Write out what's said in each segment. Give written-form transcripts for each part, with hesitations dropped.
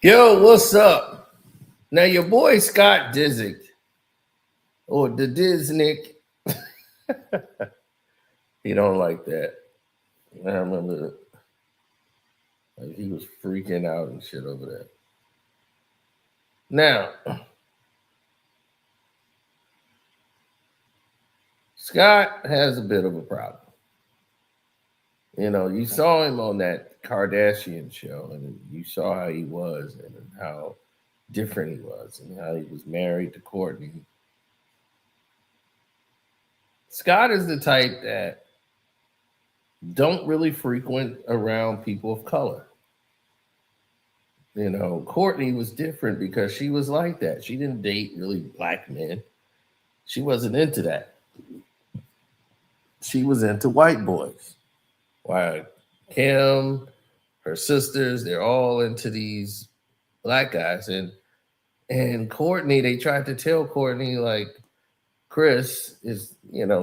Yo, what's up? Now your boy Scott Disick or the Disnick, he don't like that. I remember like he was freaking out and shit over that. Now, Scott has a bit of a problem. You know, you saw him on that Kardashian show and you saw how he was and how different he was and how he was married to Courtney. Scott is the type that don't really frequent around people of color. You know, Courtney was different because she was like that. She didn't date really black men. She wasn't into that. She was into white boys. While Kim, her sisters, they're all into these black guys. And Courtney, they tried to tell Courtney like Chris is,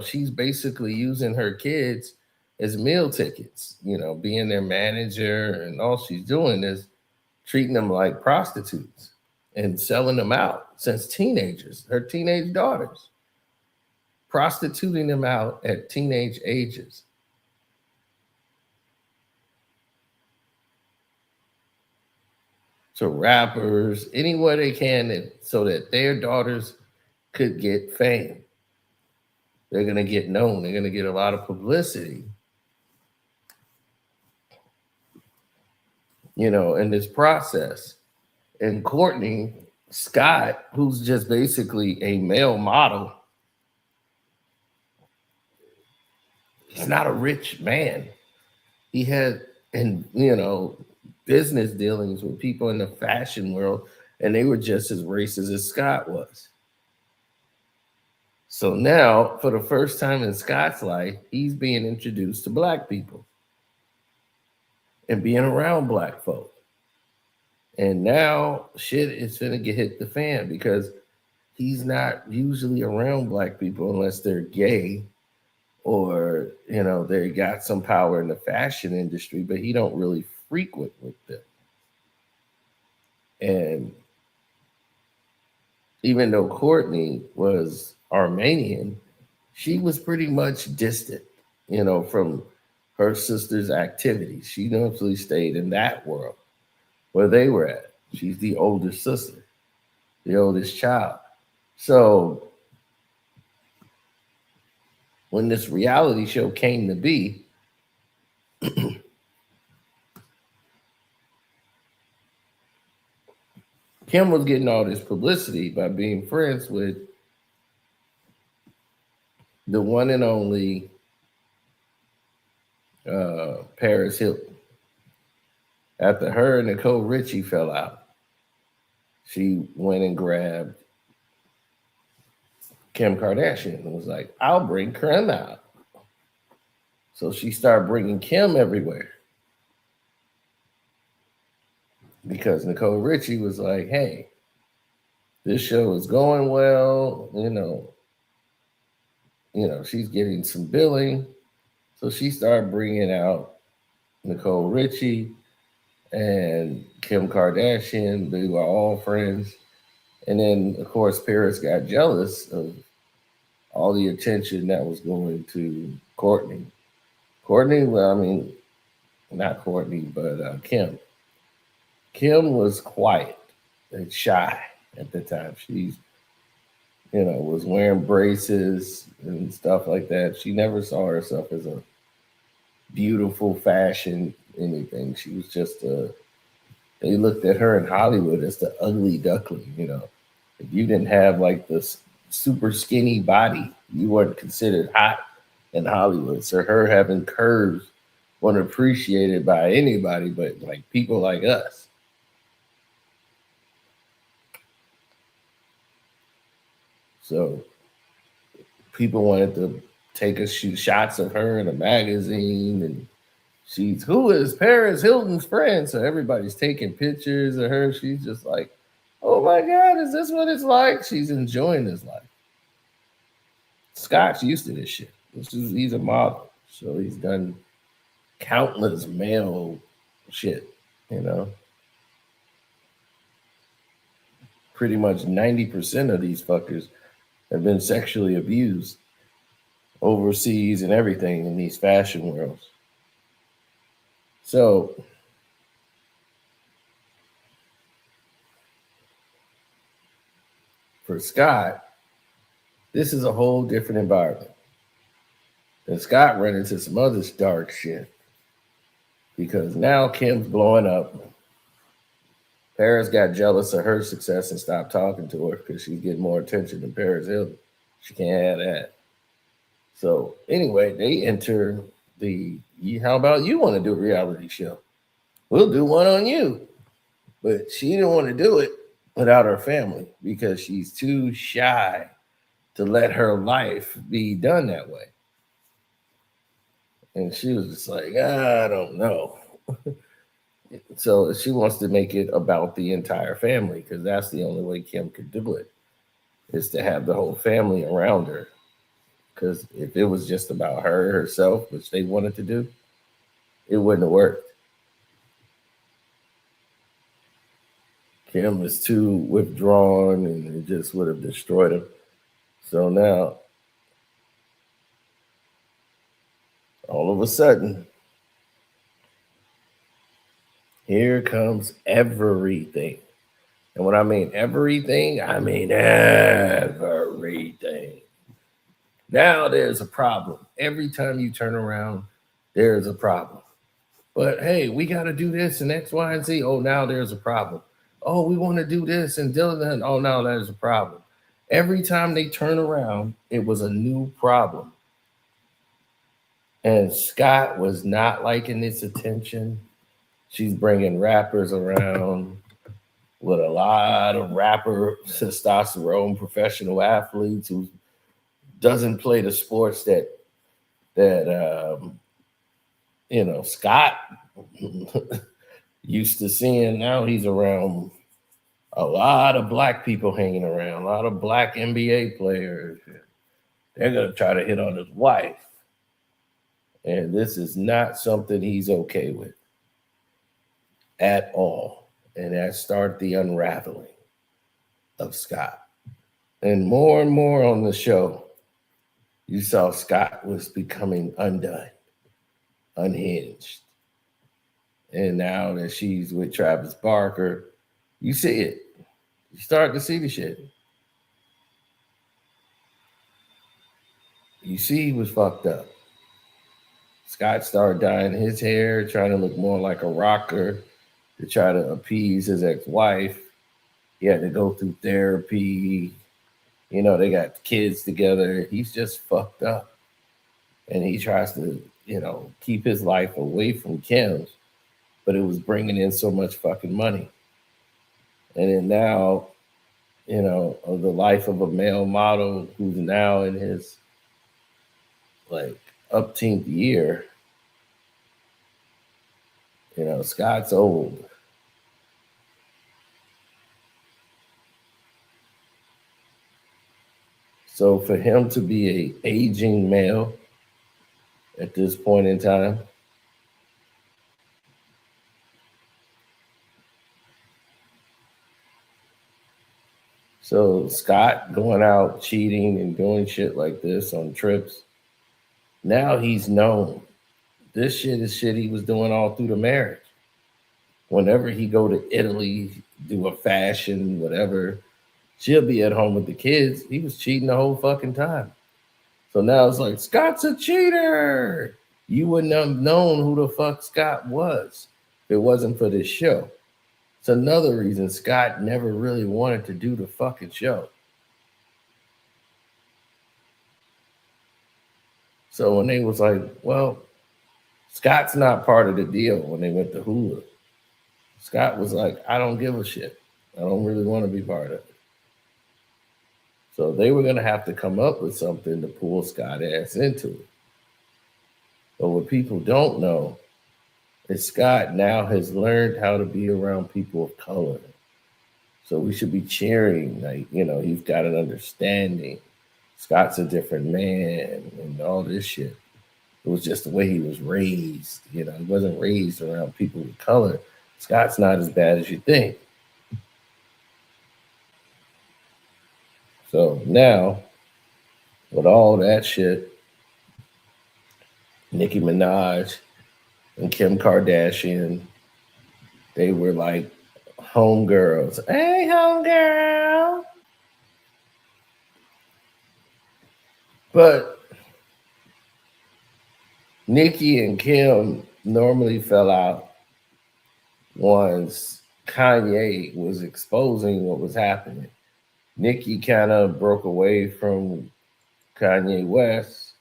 she's basically using her kids as meal tickets, being their manager, and all she's doing is treating them like prostitutes and selling them out since teenagers, her teenage daughters, prostituting them out at teenage ages. To rappers, anywhere they can, so that their daughters could get fame. They're going to get known. They're going to get a lot of publicity, in this process. And Courtney Scott, who's just basically a male model, he's not a rich man. He had, business dealings with people in the fashion world, and they were just as racist as Scott was. So now, for the first time in Scott's life, he's being introduced to black people and being around black folk. And now shit is gonna get hit the fan because he's not usually around black people unless they're gay or they got some power in the fashion industry, but he don't really frequent with them. And even though Courtney was Armenian, she was pretty much distant, from her sister's activities. She mostly stayed in that world where they were at. She's the older sister, the oldest child. So when this reality show came to be, Kim was getting all this publicity by being friends with the one and only Paris Hilton. After her and Nicole Richie fell out, she went and grabbed Kim Kardashian and was like, I'll bring Kim out. So she started bringing Kim everywhere. Because Nicole Richie was like, hey, this show is going well, she's getting some billing. So she started bringing out Nicole Richie and Kim Kardashian. They were all friends. And then, of course, Paris got jealous of all the attention that was going to Courtney. Courtney, well, I mean, not Courtney, but Kim. Kim was quiet and shy at the time. She's, was wearing braces and stuff like that. She never saw herself as a beautiful fashion anything. She was just they looked at her in Hollywood as the ugly duckling, If you didn't have like this super skinny body, you weren't considered hot in Hollywood. So her having curves wasn't appreciated by anybody but like people like us. So people wanted to take a shoot shots of her in a magazine, and she's who is Paris Hilton's friend. So everybody's taking pictures of her. She's just like, oh my God, is this what it's like? She's enjoying this life. Scott's used to this shit. He's a model. So he's done countless male shit, pretty much 90% of these fuckers have been sexually abused overseas and everything in these fashion worlds. So for Scott, this is a whole different environment. And Scott ran into some other dark shit because now Kim's blowing up. Paris got jealous of her success and stopped talking to her because she's getting more attention than Paris Hilton. She can't have that. So anyway, they enter the, how about you want to do a reality show? We'll do one on you. But she didn't want to do it without her family because she's too shy to let her life be done that way. And she was just like, I don't know. So she wants to make it about the entire family because that's the only way Kim could do it, is to have the whole family around her. Because if it was just about her herself, which they wanted to do, it wouldn't have worked. Kim was too withdrawn and it just would have destroyed him. So now, all of a sudden, here comes everything. And when I mean everything, I mean everything. Now there's a problem. Every time you turn around, there's a problem. But hey, we got to do this and X, Y, and Z. Oh, now there's a problem. Oh, we want to do this and Dylan. Oh, now there's a problem. Every time they turn around, it was a new problem. And Scott was not liking this attention. She's bringing rappers around with a lot of rapper testosterone professional athletes who doesn't play the sports that Scott used to seeing. Now he's around a lot of black people hanging around, a lot of black NBA players. They're going to try to hit on his wife. And this is not something he's okay with at all. And that started the unraveling of Scott. And more on the show, you saw Scott was becoming undone, unhinged. And now that she's with Travis Barker, you see it. You start to see the shit. You see he was fucked up. Scott started dyeing his hair, trying to look more like a rocker to try to appease his ex-wife. He had to go through therapy. You know, they got kids together. He's just fucked up. And he tries to, keep his life away from Kim's, but it was bringing in so much fucking money. And then now, of the life of a male model who's now in his upteenth year, Scott's old. So for him to be a aging male at this point in time, so Scott going out cheating and doing shit like this on trips, now he's known. This shit is shit he was doing all through the marriage. Whenever he go to Italy, do a fashion, whatever, she'll be at home with the kids. He was cheating the whole fucking time. So now it's like, Scott's a cheater. You wouldn't have known who the fuck Scott was if it wasn't for this show. It's another reason Scott never really wanted to do the fucking show. So when they was like, well, Scott's not part of the deal when they went to Hulu, Scott was like, I don't give a shit. I don't really want to be part of it. So they were going to have to come up with something to pull Scott ass into it. But what people don't know is Scott now has learned how to be around people of color. So we should be cheering, he's got an understanding. Scott's a different man and all this shit. It was just the way he was raised. He wasn't raised around people of color. Scott's not as bad as you think. now, with all that shit, Nicki Minaj and Kim Kardashian, they were like homegirls. Hey, homegirl. But Nicki and Kim normally fell out once Kanye was exposing what was happening. Nicki kind of broke away from Kanye West.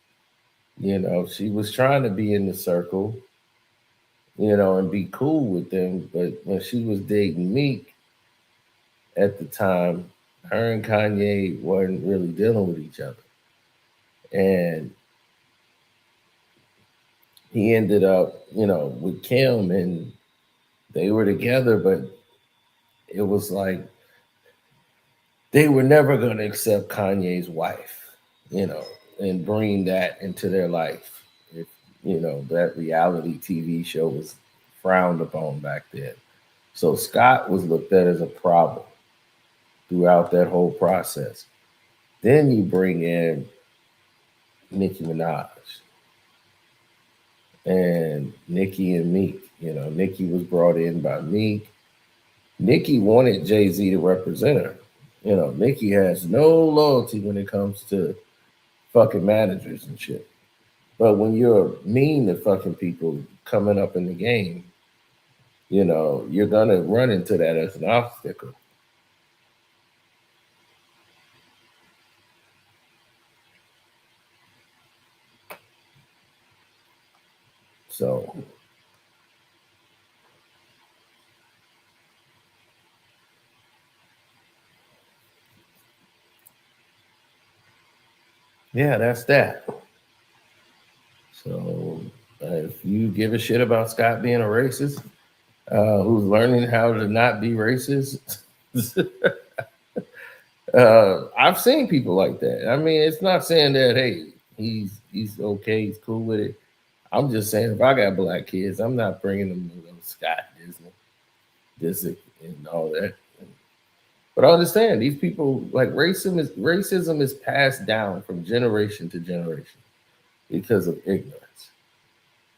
You know, she was trying to be in the circle, you know, and be cool with them. But when she was dating Meek at the time, her and Kanye weren't really dealing with each other. And he ended up, you know, with Kim and they were together, but it was like they were never going to accept Kanye's wife, you know, and bring that into their life. If, you know, that reality TV show was frowned upon back then. So Scott was looked at as a problem throughout that whole process. Then you bring in Nicki Minaj and Nicki and Meek. You know, Nicki was brought in by Meek. Nicki wanted Jay-Z to represent her. You know, Nicki has no loyalty when it comes to fucking managers and shit. But when you're mean to fucking people coming up in the game, you know, you're gonna run into that as an obstacle. So yeah, that's that. So if you give a shit about Scott being a racist, who's learning how to not be racist, I've seen people like that. I mean, it's not saying that hey, he's okay, he's cool with it. I'm just saying if I got black kids, I'm not bringing them to those Scott Disney, Disick, and all that. But I understand these people like racism is passed down from generation to generation because of ignorance.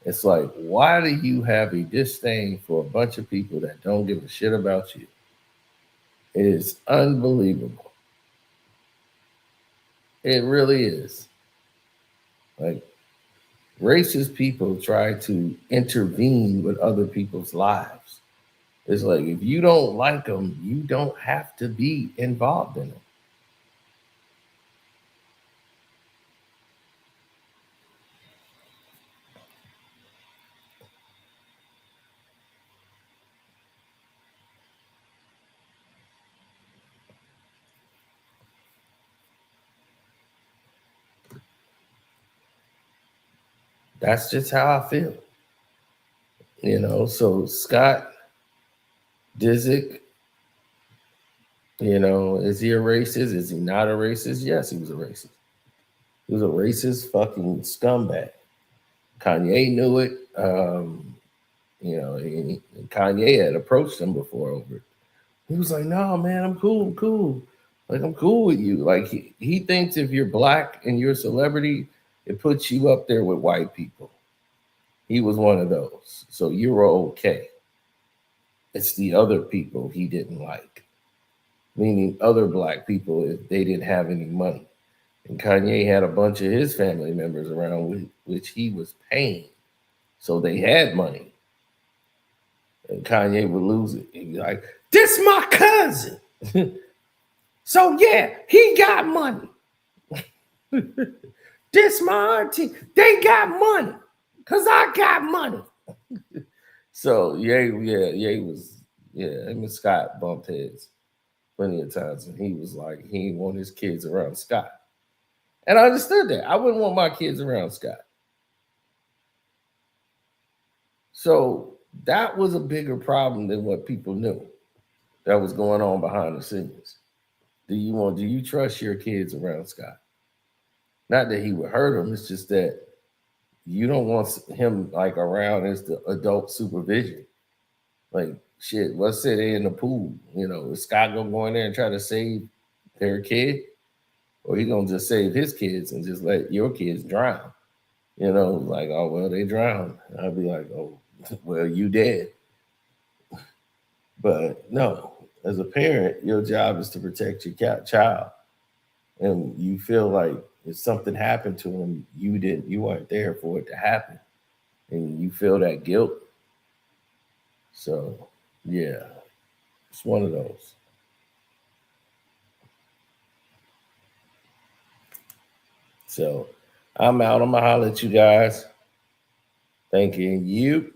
It's like, why do you have a disdain for a bunch of people that don't give a shit about you? It is unbelievable. It really is. Like racist people try to intervene with other people's lives. It's like if you don't like them, you don't have to be involved in them. That's just how I feel. You know, so Scott Disick, you know, is he a racist? Is he not a racist? Yes, he was a racist. He was a racist fucking scumbag. Kanye knew it. You know, Kanye had approached him before over it. He was like, "No, man, I'm cool. I'm cool. Like, I'm cool with you." Like, he thinks if you're black and you're a celebrity, it puts you up there with white people. He was one of those. So you're okay. It's the other people he didn't like, meaning other black people if they didn't have any money. And Kanye had a bunch of his family members around which he was paying. So they had money. And Kanye would lose it. He'd be like, "This my cousin." So yeah, he got money. This my auntie. They got money. Cause I got money. So yeah, was him and Scott bumped heads plenty of times. And he was like, he didn't want his kids around Scott. And I understood that. I wouldn't want my kids around Scott. So that was a bigger problem than what people knew that was going on behind the scenes. Do you trust your kids around Scott? Not that he would hurt them, it's just that you don't want him like around as the adult supervision. Like shit, let's say they in the pool, you know, is Scott gonna go in there and try to save their kid? or he gonna just save his kids and just let your kids drown. You know, like, oh well, they drowned. I'd be like, oh well, you dead. But no, as a parent, your job is to protect your child, and you feel like if something happened to him, you weren't there for it to happen, and you feel that guilt. So yeah, it's one of those. So I'm out. I'm gonna holler at you guys. Thanking you.